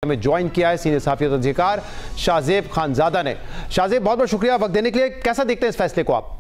में ज्वाइन किया है सीनियर सहाफी और तजज़ियेकार शाहजेब खानजादा ने। शाहजेब, बहुत बहुत शुक्रिया वक्त देने के लिए। कैसा देखते हैं इस फैसले को आप?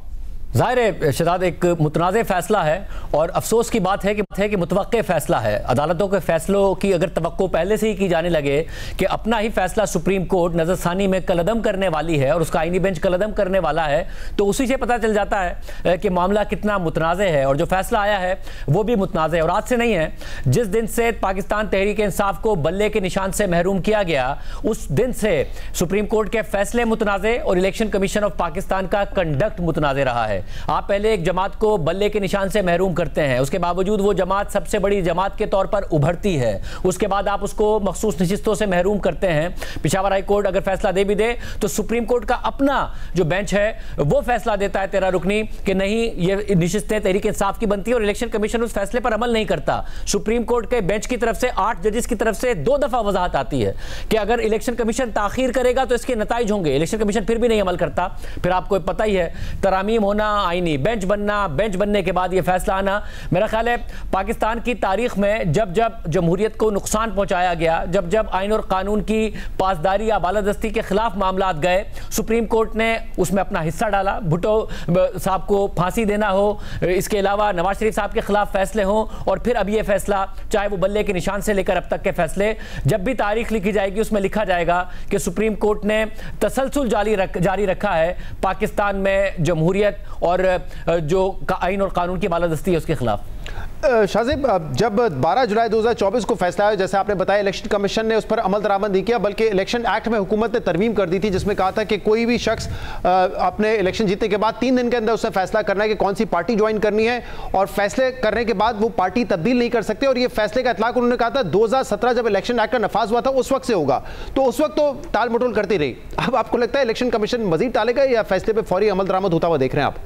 ज़ाहिर है शहजाद, एक मुतनाज़ फैसला है और अफसोस की बात है कि मुतवक्के फैसला है। अदालतों के फैसलों की अगर तवक्को पहले से ही की जाने लगे कि अपना ही फैसला सुप्रीम कोर्ट नज़रसानी में कलअदम करने वाली है और उसका आईनी बेंच कलअदम करने वाला है, तो उसी से पता चल जाता है कि मामला कितना मुतनाज़ है और जो फैसला आया है वो भी मुतनाज़ है। और आज से नहीं है, जिस दिन से पाकिस्तान तहरीक इंसाफ को बल्ले के निशान से महरूम किया गया उस दिन से सुप्रीम कोर्ट के फैसले मुतनाज़ और इलेक्शन कमीशन ऑफ पाकिस्तान का कंडक्ट मुतनाज़ रहा है। आप पहले एक जमात को बल्ले के निशान से महरूम करते हैं, उसके बावजूद वो जमात सबसे बड़ी जमात के तौर पर उभरती है, उसके बाद आप उसको मखसूस नशिस्तों से महरूम करते हैं। पेशावर हाई कोर्ट अगर फैसला दे भी दे तो सुप्रीम कोर्ट का अपना जो बेंच है वो फैसला देता है 13 रुकनी कि नहीं, ये नशिस्तें तहरीक इंसाफ की बनती है और इलेक्शन कमीशन उस फैसले पर अमल नहीं करता। सुप्रीम कोर्ट के बेंच की तरफ से 8 जजेस की तरफ से 2 दफा वजाहत आती है कि अगर इलेक्शन कमीशन ताखीर करेगा तो इसके नताइज होंगे। इलेक्शन कमीशन फिर भी नहीं अमल करता, फिर आपको पता ही है तरामीम होना, आईनी बेंच बनना, बेंच बनने के बाद ये फैसला आना। मेरा ख्याल है पाकिस्तान की तारीख में जब जब जमहूरियत को नुकसान पहुंचाया गया, जब जब आइन और कानून की पासदारी या बालादस्ती के खिलाफ मामला गए, सुप्रीम कोर्ट ने उसमें अपना हिस्सा डाला। भुट्टो साहब को फांसी देना हो, इसके अलावा नवाज शरीफ साहब के खिलाफ फैसले हों, और फिर अब ये फैसला, चाहे वो बल्ले के निशान से लेकर अब तक के फैसले, जब भी तारीख लिखी जाएगी उसमें लिखा जाएगा कि सुप्रीम कोर्ट ने तसलसल जारी रखा है पाकिस्तान में जमहूरियत और जो आइन और कानून की बालादस्ती है उसके खिलाफ। शाहजेब, जब 12 जुलाई 2024 को फैसला आया, जैसे आपने बताया, इलेक्शन कमीशन ने उस पर अमल दरामद नहीं किया, बल्कि इलेक्शन एक्ट में हुकूमत ने तरमीम कर दी थी जिसमें कहा था कि कोई भी शख्स अपने इलेक्शन जीतने के बाद 3 दिन के अंदर उससे फैसला करना है कि कौन सी पार्टी ज्वाइन करनी है, और फैसले करने के बाद वो पार्टी तब्दील नहीं कर सकते। और ये फैसले का इतलाक उन्होंने कहा था 2017 जब इलेक्शन एक्ट का नफाज हुआ था उस वक्त से होगा, तो उस वक्त तो टाल मटोल करती रही। अब आपको लगता है इलेक्शन कमीशन मजीद टालेगा या फैसले पर फौरी अमल दरामद होता हुआ देख रहे हैं आप?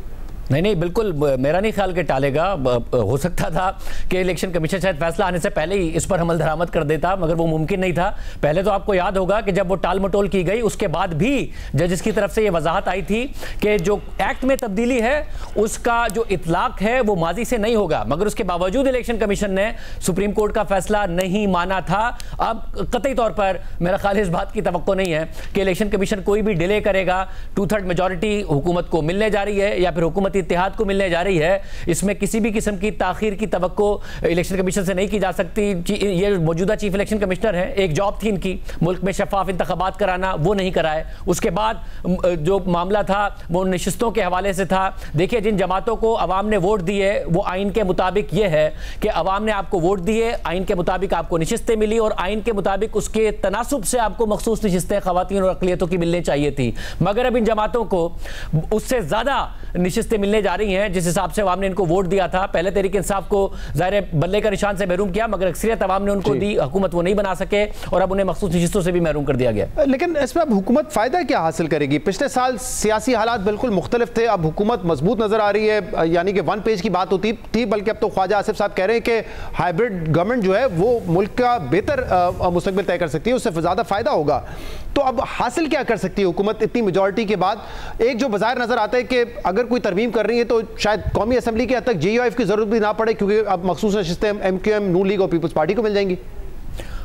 नहीं, बिल्कुल मेरा नहीं ख्याल कि टालेगा। हो सकता था कि इलेक्शन कमीशन शायद फैसला आने से पहले ही इस पर अमल दरामद कर देता, मगर वो मुमकिन नहीं था। पहले तो आपको याद होगा कि जब वो टाल मटोल की गई उसके बाद भी जजेस की तरफ से ये वजाहत आई थी कि जो एक्ट में तब्दीली है उसका जो इतलाक है वो माजी से नहीं होगा, मगर उसके बावजूद इलेक्शन कमीशन ने सुप्रीम कोर्ट का फैसला नहीं माना था। अब कतई तौर पर मेरा ख्याल इस बात की तवक्को नहीं है कि इलेक्शन कमीशन कोई भी डिले करेगा। 2/3 मेजॉरिटी हुकूमत को मिलने जा रही है या फिर हुकूमती इत्तेहाद को मिलने जा रही है, इसमें किसी भी किस्म की ताखीर की तवक्को इलेक्शन कमीशन से नहीं की जा सकती। ये मौजूदा चीफ इलेक्शन कमिश्नर हैं, एक जॉब थी इनकी मुल्क में शफाफ इंतखाबात कराना, वो नहीं कराए। उसके बाद जो मामला था वो नशिस्तों के हवाले से था। देखिए, जिन जमातों को अवाम ने वोट दिए वो आइन के मुताबिक ये है कि अवाम ने आपको वोट दिए, आइन के मुताबिक आपको नशिस्तें मिली और आइन के मुताबिक उसके तनासुब से आपको मखसूस नशिस्तें खवातीन और अक़लियतों की मिलनी चाहिए थी। मगर अब इन जमातों को उससे ज़्यादा नशिस्तें मिलने जा रही हैं जिस हिसाब से अवाम ने इनको वोट दिया था। पहले तहरीक इंसाफ को ज़ाहिर बल्ले का निशान से महरूम किया, मगर अक्सरियत अवाम ने उनको दी, हुकूमत वो नहीं बना सके और अब उन्हें मखसूस नशिस्तों से भी महरूम कर दिया गया। लेकिन इसमें अब हुकूमत फ़ायदा क्या हासिल करेगी? पिछले साल सियासी हालात बिल्कुल मुख्तलिफ थे, अब हुकूमत मजबूत नज़र आ रही है, यानी कि 1 पेज की बात होती थी, बल्कि अब तो ख्वाजा आसिफ साहब कह रहे हैं कि हाइब्रिड गवर्नमेंट जो है वो मुल्क का बेहतर मुस्तकबिल तय कर सकती है, उससे ज़्यादा फ़ायदा होगा। तो अब हासिल क्या कर सकती है हुकूमत इतनी मेजॉरिटी के बाद? एक जो बाजार नज़र आता है कि अगर कोई तरमीम कर रही है तो शायद कौमी असेंबली के हद तक JUIF की जरूरत भी ना पड़े, क्योंकि अब मखसूस नशिस्तें MQM, नून लीग और पीपल्स पार्टी को मिल जाएंगी।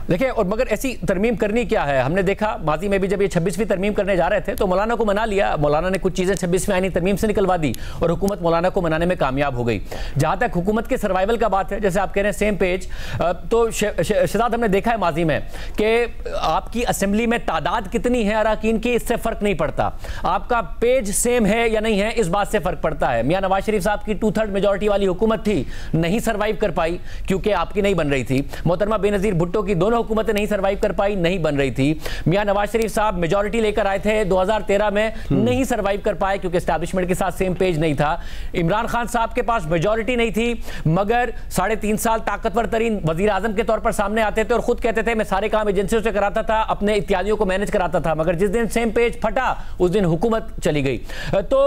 देखिए, और मगर ऐसी तरमीम करनी क्या है? हमने देखा माजी में भी जब ये 26वीं तरमीम करने जा रहे थे तो मौलाना को मना लिया, मौलाना ने कुछ चीज़ें 26वीं आईनी तरमीम से निकलवा दी और हुकूमत मौलाना को मनाने में कामयाब हो गई। जहाँ तक हुकूमत के सर्वाइवल का बात है, जैसे आप कह रहे हैं सेम पेज, तो शहजाद हमने देखा है माजी में कि आपकी असेंबली में तादाद कितनी है अरकान की, इससे फ़र्क नहीं पड़ता। आपका पेज सेम है या नहीं है इस बात से फ़र्क पड़ता है। मियाँ नवाज शरीफ साहब की 2/3 मेजॉरिटी वाली हुकूमत थी, नहीं सर्वाइव कर पाई क्योंकि आपकी नहीं बन रही थी। मोहतरमा बेनज़ीर भुट्टो की दोनों हुकूमतें नहीं सर्वाइव कर पाई, नहीं बन रही थी। मियां नवाज शरीफ साहब मेजॉरिटी लेकर आए थे 2013 में, नहीं सर्वाइव कर पाए क्योंकि एस्टैब्लिशमेंट के साथ सेम पेज नहीं था। इमरान खान साहब के पास मेजॉरिटी नहीं थी, मगर 3.5 साल ताकतवर तरीन वजीर आजम के तौर पर सामने आते थे और खुद कहते थे मैं सारे काम एजेंसियों से कराता था, अपने इत्यादियों को मैनेज कराता था। मगर जिस दिन सेम पेज फटा उस दिन हुकूमत चली गई। तो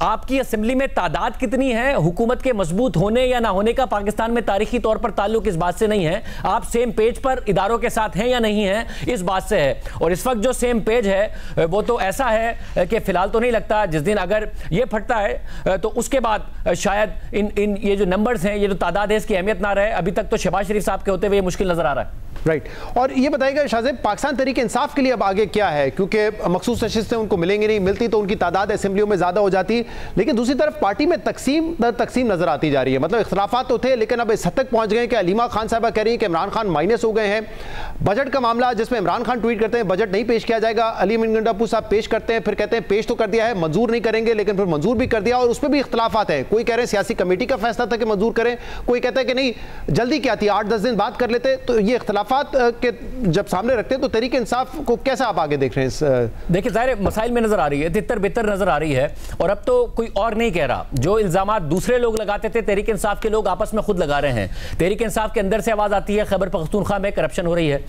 आपकी असेंबली में तादाद कितनी है, हुकूमत के मजबूत होने या ना होने का पाकिस्तान में तारीखी तौर पर ताल्लुक इस बात से नहीं है। आप सेम पेज पर इदारों के साथ हैं या नहीं है इस बात से है। और इस वक्त जो सेम पेज है वो तो ऐसा है कि फिलहाल तो नहीं लगता, जिस दिन अगर ये फटता है तो उसके बाद शायद इन ये जो नंबर्स हैं, ये जो तादाद है, इसकी अहमियत ना रहे। अभी तक तो शहबाज शरीफ साहब के होते हुए मुश्किल नजर आ रहा है। राइट। और ये बताइएगा शाहजेब, पाकिस्तान तहरीक इंसाफ के लिए अब आगे क्या है, क्योंकि मखसूस नशिस्तें उनको मिलेंगी नहीं, मिलती तो उनकी तादाद असेंबलियों में ज्यादा हो जाती, लेकिन दूसरी तरफ पार्टी में तकसीम दर तकसीम नजर आती जा रही है। मतलब इख्तलाफात तो थे, लेकिन अब इस हद तक पहुंच गए कि अलीमा खान साहबा कह रही है कि इमरान खान माइनस हो गए हैं। बजट का मामला जिसमें इमरान खान ट्वीट करते हैं बजट नहीं पेश किया जाएगा, अली अमीन गंडापुर साहब पेश करते हैं, फिर कहते हैं पेश तो कर दिया है, मंजूर नहीं करेंगे, लेकिन फिर मंजूर भी कर दिया, और उस पर भी इख्तलाफात है। कोई कह रहे हैं सियासी कमेटी का फैसला था कि मंजूर करें, कोई कहता है कि नहीं जल्दी क्या थी, 8-10 दिन बाद कर लेते। तो ये इख्तलाफात के जब सामने रखते हैं तो तहरीक इंसाफ को कैसे आप आगे देख रहे हैं? देखिए ज़ाहिर मसाइल में नजर आ रही है, तितर बितर नजर आ रही है, और अब तो कोई और नहीं कह रहा। जो इल्जामात दूसरे लोग लगाते थे तहरीक इंसाफ के लोग आपस में खुद लगा रहे हैं। तहरीक इंसाफ के अंदर से आवाज आती है खैबर पख्तूनख्वा में करप्शन हो रही है।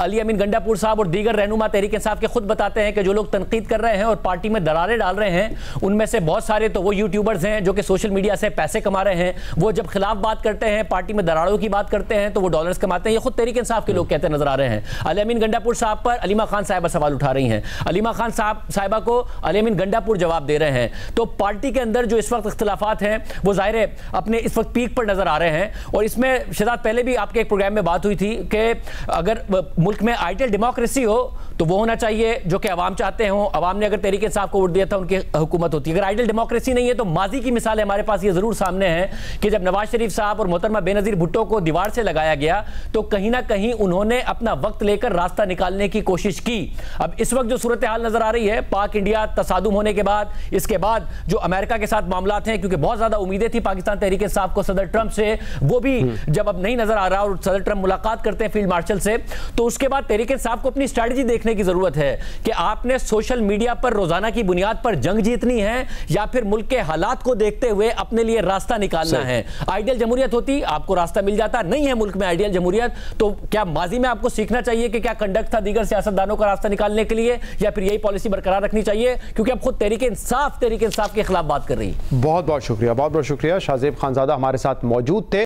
अली अमीन गंडापुर साहब और दीगर रहनुमा तहरीक इंसाफ के खुद बताते हैं कि जो लोग तनकीद कर रहे हैं और पार्टी में दरारें डाल रहे हैं, उनमें से बहुत सारे तो वो यूट्यूबर्स हैं जो कि सोशल मीडिया से पैसे कमा रहे हैं। वो जब खिलाफ बात करते हैं, पार्टी में दरारों की बात करते हैं, तो वो डॉलर्स कमाते हैं। ये खुद तहरीक इंसाफ के लोग कहते नजर आ रहे हैं। अली अमीन गंडापुर साहब पर अलीमा खान साहिबा सवाल उठा रही हैं, अलीमा खान साहिबा को अली अमीन गंडापुर जवाब दे रहे हैं। तो पार्टी के अंदर जो इस वक्त इख्तिलाफात हैं वो जाहिर है अपने इस वक्त पीक पर नजर आ रहे हैं। और इसमें शहजाद पहले भी आपके एक प्रोग्राम में बात हुई थी कि अगर मुल्क में आइडियल डेमोक्रेसी हो तो वो होना चाहिए जो कि अवाम चाहते हो। अवाम ने अगर तहरीक इंसाफ को वोट दिया था उनकी हुकूमत होती है। अगर आइडियल डेमोक्रेसी नहीं है तो माजी की मिसाल हमारे पास ये जरूर सामने है कि जब नवाज शरीफ साहब और मोहतरमा बेनजीर भुट्टो को दीवार से लगाया गया तो कहीं ना कहीं उन्होंने अपना वक्त लेकर रास्ता निकालने की कोशिश की। अब इस वक्त जो सूरत हाल नजर आ रही है, पाक इंडिया तसादुम होने के बाद, इसके बाद जो अमेरिका के साथ मामलात हैं, क्योंकि बहुत ज्यादा उम्मीदें थी पाकिस्तान तहरीक इंसाफ को सदर ट्रंप से, वो भी जब अब नहीं नजर आ रहा और सदर ट्रंप मुलाकात करते हैं फील्ड मार्शल से, तो उसके बाद तहरीक इंसाफ को अपनी स्ट्रैटेजी देखने की जरूरत है कि आपने सोशल मीडिया पर रोजाना की बुनियाद पर जंग जीतनी है या फिर मुल्क के हालात को देखते हुए अपने लिए रास्ता निकालना है। आइडियल जमहूरियत होती आपको रास्ता मिल जाता, नहीं है मुल्क में आइडियल जमहूरियत, तो क्या माजी में आपको सीखना चाहिए कि क्या कंडक्ट था दीगर सियासतदानों का रास्ता निकालने के लिए, या फिर यही पॉलिसी बरकरार रखनी चाहिए? क्योंकि अब खुद तहरीक इंसाफ के खिलाफ बात कर रही है। बहुत बहुत शुक्रिया, बहुत बहुत शुक्रिया। शाहजेब खानजादा हमारे साथ मौजूद थे।